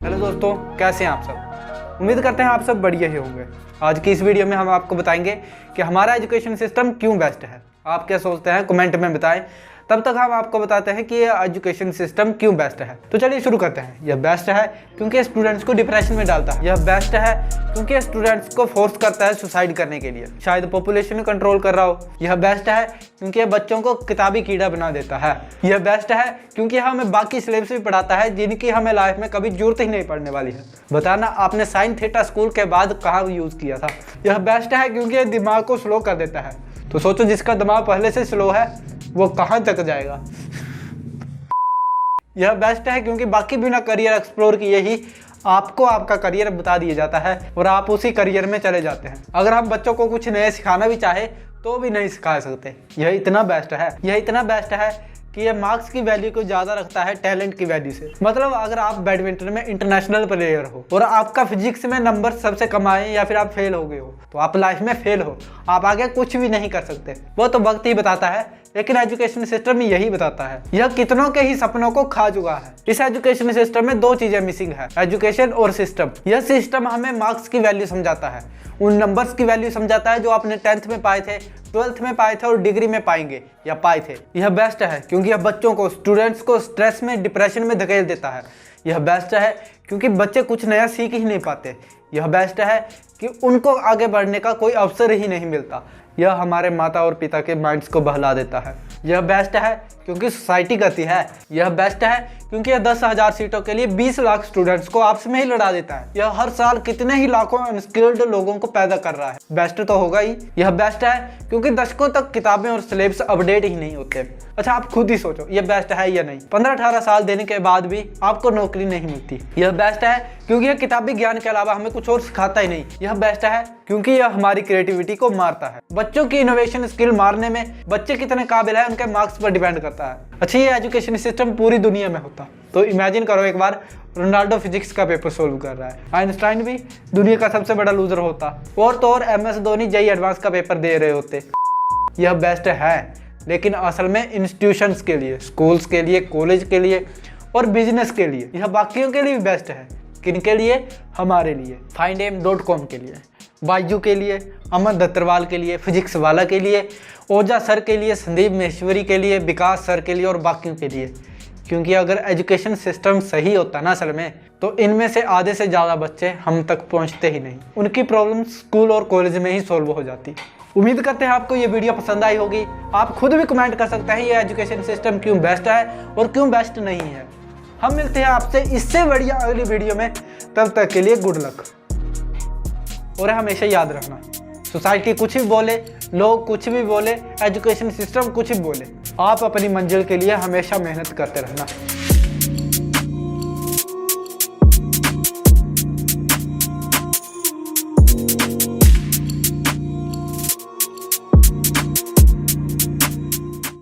Hello दोस्तों, कैसे हैं आप सब। उम्मीद करते हैं आप सब बढ़िया ही होंगे। आज की इस वीडियो में हम आपको बताएंगे कि हमारा एजुकेशन सिस्टम क्यों बेस्ट है। आप क्या सोचते हैं कमेंट में बताएं। तब तक हम आपको बताते हैं कि ये एजुकेशन सिस्टम क्यों बेस्ट है। तो चलिए शुरू करते हैं। यह बेस्ट है क्योंकि स्टूडेंट्स को डिप्रेशन में डालता है। यह बेस्ट है क्योंकि स्टूडेंट्स को फोर्स करता है सुसाइड करने के लिए, शायद पॉपुलेशन कंट्रोल कर रहा हो। यह बेस्ट है क्योंकि बच्चों को किताबी कीड़ा बना देता है। यह बेस्ट है क्योंकि हमें बाकी सिलेबस भी पढ़ाता है जिनकी हमें लाइफ में कभी जरूरत ही नहीं पड़ने वाली है। बताना आपने साइन थीटा स्कूल के बाद कहाँ यूज़ किया था। यह बेस्ट है क्योंकि दिमाग को स्लो कर देता है। तो सोचो, जिसका दिमाग पहले से स्लो है वो कहाँ तक जाएगा। यह बेस्ट है क्योंकि बाकी बिना करियर एक्सप्लोर किए ही आपको आपका करियर बता दिया जाता है और आप उसी करियर में चले जाते हैं। अगर हम बच्चों को कुछ नया सिखाना भी चाहे तो भी नहीं सिखा सकते। यह इतना बेस्ट है कि ये मार्क्स की वैल्यू को ज़्यादा रखता है टैलेंट की वैल्यू से। मतलब अगर आप बैडमिंटन में इंटरनेशनल प्लेयर हो और आपका फिजिक्स में नंबर सबसे कम आए या फिर आप फेल हो गए हो तो आप लाइफ में फेल हो, आप आगे कुछ भी नहीं कर सकते। वो तो वक्त ही बताता है, लेकिन एजुकेशन सिस्टम यही बताता है। यह कितनों के ही सपनों को खा चुका है। इस एजुकेशन सिस्टम में दो चीजें मिसिंग है, एजुकेशन और सिस्टम। यह सिस्टम हमें मार्क्स की वैल्यू समझाता है, उन नंबर्स की वैल्यू समझाता है जो आपने 10th में पाए थे, 12th में पाए थे और डिग्री में पाएंगे या पाए थे। यह बेस्ट है क्योंकि यह बच्चों को, स्टूडेंट्स को स्ट्रेस में, डिप्रेशन में धकेल देता है। यह बेस्ट है क्योंकि बच्चे कुछ नया सीख ही नहीं पाते। यह बेस्ट है कि उनको आगे बढ़ने का कोई अवसर ही नहीं मिलता। यह हमारे माता और पिता के माइंड्स को बहला देता है। यह बेस्ट है क्योंकि सोसाइटी कहती है। यह बेस्ट है क्योंकि यह 10,000 सीटों के लिए 20 लाख स्टूडेंट्स को आपस में ही लड़ा देता है। यह हर साल कितने ही लाखों अनस्किल्ड लोगों को पैदा कर रहा है। बेस्ट तो होगा ही। यह बेस्ट है क्योंकि दशकों तक किताबें और सिलेबस अपडेट ही नहीं होते। अच्छा, आप खुद ही सोचो, यह बेस्ट है या नहीं। 15-18 साल देने के बाद भी आपको नौकरी नहीं मिलती। यह बेस्ट है क्योंकि यह किताबी ज्ञान के अलावा हमें कुछ और सिखाता ही नहीं। यह बेस्ट है क्योंकि यह हमारी क्रिएटिविटी को मारता है। बच्चों की इनोवेशन स्किल मारने में बच्चे कितने काबिल है उनके मार्क्स पर डिपेंड करता है। अच्छा, ये एजुकेशन सिस्टम पूरी दुनिया में होता तो इमेजिन करो, एक बार रोनाल्डो फिजिक्स का पेपर सोल्व कर रहा है, आइंस्टाइन भी दुनिया का सबसे बड़ा लूजर होता, और तो और MS धोनी जेईई एडवांस का पेपर दे रहे होते। यह बेस्ट है, लेकिन असल में इंस्टीट्यूशंस के लिए, स्कूल्स के लिए, कॉलेज के लिए और बिजनेस के लिए। यह बाकियों के लिए भी बेस्ट है। किन के लिए? हमारे लिए। findam.com के लिए, बायजू के लिए, अमन दत्तरवाल के लिए, फिजिक्स वाला के लिए, ओजा सर के लिए, संदीप महेश्वरी के लिए, विकास सर के लिए और बाकियों के लिए। क्योंकि अगर एजुकेशन सिस्टम सही होता ना असल में, तो इनमें से आधे से ज़्यादा बच्चे हम तक पहुंचते ही नहीं। उनकी प्रॉब्लम स्कूल और कॉलेज में ही सॉल्व हो जाती। उम्मीद करते हैं आपको ये वीडियो पसंद आई होगी। आप खुद भी कमेंट कर सकते हैं ये एजुकेशन सिस्टम क्यों बेस्ट है और क्यों बेस्ट नहीं है। हम मिलते हैं आपसे इससे बढ़िया अगली वीडियो में। तब तक के लिए गुड लक। और हमेशा याद रखना, सोसाइटी कुछ भी बोले, लोग कुछ भी बोले, एजुकेशन सिस्टम कुछ भी बोले, आप अपनी मंजिल के लिए हमेशा मेहनत करते रहना।